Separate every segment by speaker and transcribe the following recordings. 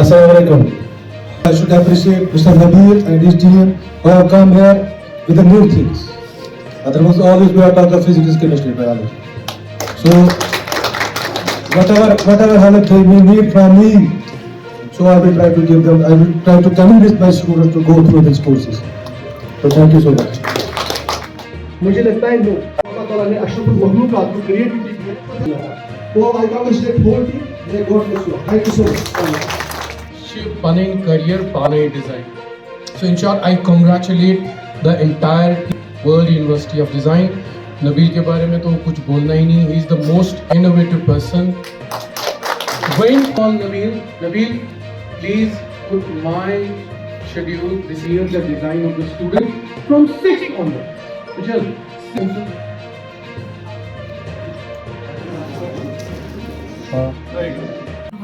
Speaker 1: Assalamualaikum. I should appreciate Mr. Nabil and his team who have come here with the new things. Otherwise, always we are talking physics, chemistry, biology. So, whatever help they may need from me, so I will try to give them. I will try to convince my students to go through these courses. So, thank you so much.
Speaker 2: मुझे लगता है अल्लाह ताला ने अशरफुल मखलूकात को creativity दी है तो I congratulate whole team may God bless you thank you so much
Speaker 3: Panin career Panay design. So in short, I congratulate the entire World University of Design. Nabil के बारे में तो कुछ बोलना ही नहीं. He is the most innovative person. When call Nabil, please put my schedule this year the design of the student from 6th onwards.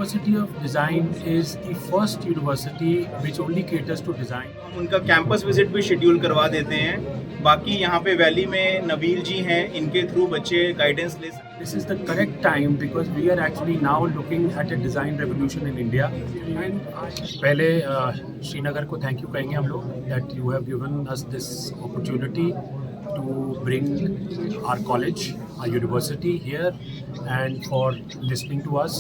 Speaker 4: University of Design is the first university which only caters to design.
Speaker 5: हम उनका campus visit भी schedule करवा देते हैं. बाकी यहाँ पे valley में नबील जी हैं, इनके थ्रू बच्चे गाइडेंस ले सकते हैं.
Speaker 4: This is the correct time because we are actually now looking at a design revolution in India. And पहले श्रीनगर को थैंक यू कहेंगे हम लोग that you have given us this opportunity to bring our college, our university here and for listening to us.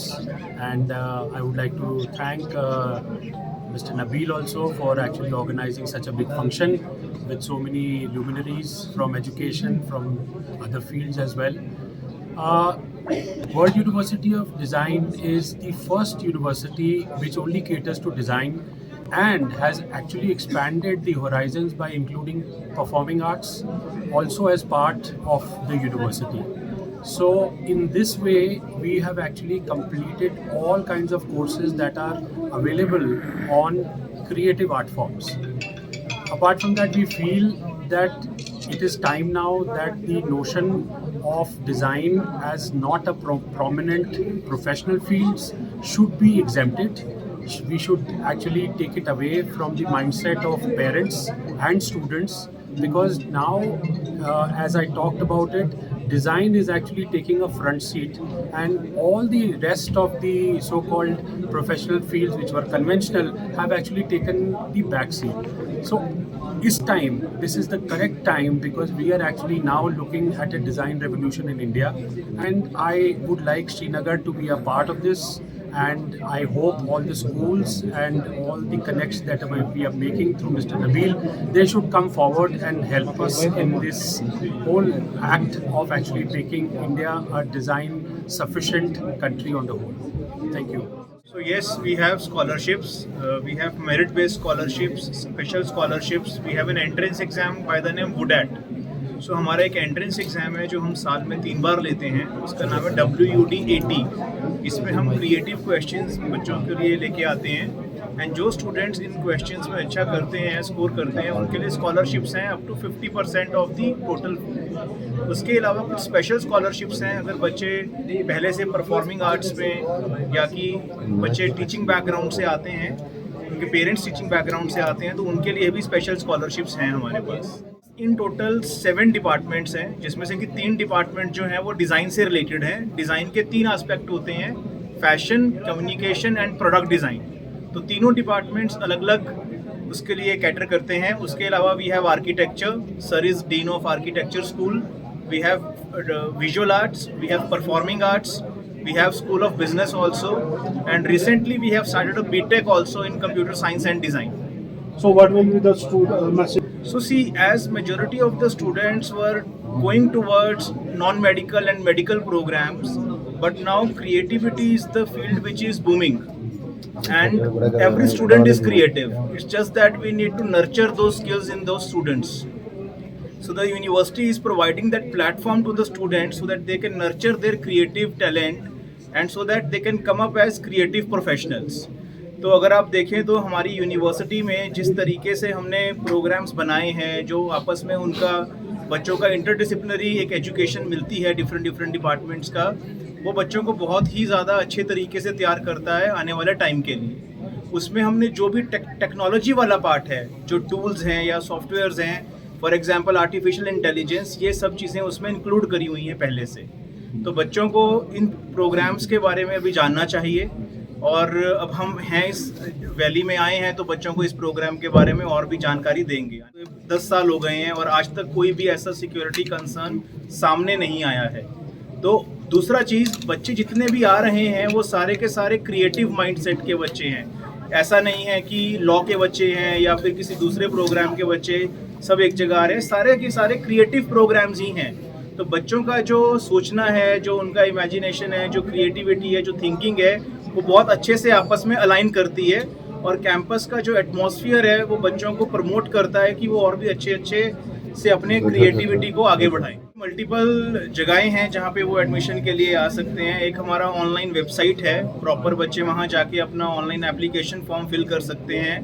Speaker 4: And I would like to thank Mr. Nabil also for actually organizing such a big function with so many luminaries from education, from other fields as well. World University of Design is the first university which only caters to design and has actually expanded the horizons by including performing arts also as part of the university. So in this way we have actually completed all kinds of courses that are available on creative art forms. Apart from that, we feel that it is time now that the notion of design as not a prominent professional fields should be exempted. We should actually take it away from the mindset of parents and students because now, as I talked about it, design is actually taking a front seat and all the rest of the so-called professional fields which were conventional have actually taken the back seat. So this is the correct time because we are actually now looking at a design revolution in India and I would like Srinagar to be a part of this. And I hope all the schools and all the connects that we are making through Mr. Nabil, they should come forward and help us in this whole act of actually making India a design sufficient country on the whole. Thank you.
Speaker 5: So yes, we have scholarships, we have merit-based scholarships, special scholarships. We have an entrance exam by the name WUDAT. So हमारा एक entrance exam है जो हम साल में 3 बार लेते हैं. उसका नाम है WUD80. इसमें हम क्रिएटिव क्वेश्चंस बच्चों के लिए लेके आते हैं एंड जो स्टूडेंट्स इन क्वेश्चंस में अच्छा करते हैं, स्कोर करते हैं, उनके लिए स्कॉलरशिप्स हैं up to 50% of the total. उसके अलावा कुछ स्पेशल स्कॉलरशिप्स हैं अगर बच्चे पहले से परफॉर्मिंग आर्ट्स में या कि बच्चे टीचिंग बैकग्राउंड से आते हैं, उनके पेरेंट्स टीचिंग बैकग्राउंड से आते हैं, तो उनके लिए भी स्पेशल स्कॉलरशिप्स हैं हमारे पास. इन टोटल 7 डिपार्टमेंट्स हैं जिसमें से कि 3 डिपार्टमेंट जो हैं वो डिज़ाइन से रिलेटेड हैं. डिज़ाइन के 3 एस्पेक्ट होते हैं, fashion, communication and product design. तो तीनों डिपार्टमेंट्स अलग अलग उसके लिए कैटर करते हैं. उसके अलावा we have architecture, sir is dean of architecture school. We have visual arts, we have performing arts, we have School of Business also, and recently we have started a BTech also in Computer Science and Design.
Speaker 2: So what will be the message?
Speaker 5: So see, as majority of the students were going towards non-medical and medical programs, but now creativity is the field which is booming. And every student is creative. It's just that we need to nurture those skills in those students. So the university is providing that platform to the students so that they can nurture their creative talent and so that they can come up as creative professionals. तो अगर आप देखें तो हमारी university में जिस तरीके से हमने प्रोग्राम्स बनाए हैं जो आपस में उनका बच्चों का इंटरडिसिप्लिनरी एक एजुकेशन मिलती है डिफरेंट डिपार्टमेंट्स का, वो बच्चों को बहुत ही ज़्यादा अच्छे तरीके से तैयार करता है आने वाले टाइम के लिए. उसमें हमने जो भी टेक्नोलॉजी वाला पार्ट है, जो टूल्स हैं या सॉफ्टवेयर्स हैं, फॉर एग्जांपल आर्टिफिशियल इंटेलिजेंस, ये सब चीज़ें उसमें इंक्लूड करी हुई हैं पहले से. तो बच्चों को इन प्रोग्राम्स के बारे में अभी जानना चाहिए और अब हम हैं इस वैली में आए हैं तो बच्चों को इस प्रोग्राम के बारे में और भी जानकारी देंगे। 10 साल हो गए हैं और आज तक कोई भी ऐसा सिक्योरिटी कंसर्न सामने नहीं आया है। तो दूसरा चीज़, बच्चे जितने भी आ रहे हैं वो सारे के सारे क्रिएटिव माइंडसेट के बच्चे हैं। ऐसा नहीं है कि लॉ के बच्चे हैं या फिर किसी दूसरे प्रोग्राम के बच्चे सब एक जगह आ रहे हैं, सारे के सारे क्रिएटिव प्रोग्राम्स ही हैं। तो बच्चों का जो सोचना है, जो उनका इमेजिनेशन है, जो क्रिएटिविटी है, जो थिंकिंग है, वो बहुत अच्छे से आपस में अलाइन करती है और कैंपस का जो एटमॉस्फेयर है वो बच्चों को प्रमोट करता है कि वो और भी अच्छे से अपने क्रिएटिविटी को आगे बढ़ाएं। मल्टीपल जगहें हैं जहाँ पे वो एडमिशन के लिए आ सकते हैं। एक हमारा ऑनलाइन वेबसाइट है, प्रॉपर बच्चे वहाँ जाके अपना ऑनलाइन एप्लीकेशन फॉर्म फिल कर सकते हैं।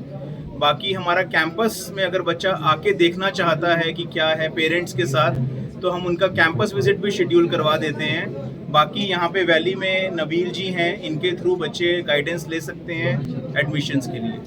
Speaker 5: बाकी हमारा कैंपस में अगर बच्चा आके देखना चाहता है कि क्या है पेरेंट्स के साथ, तो हम उनका कैंपस विजिट भी शेड्यूल करवा देते हैं। बाकी यहाँ पे वैली में नबील जी हैं, इनके थ्रू बच्चे गाइडेंस ले सकते हैं एडमिशन्स के लिए।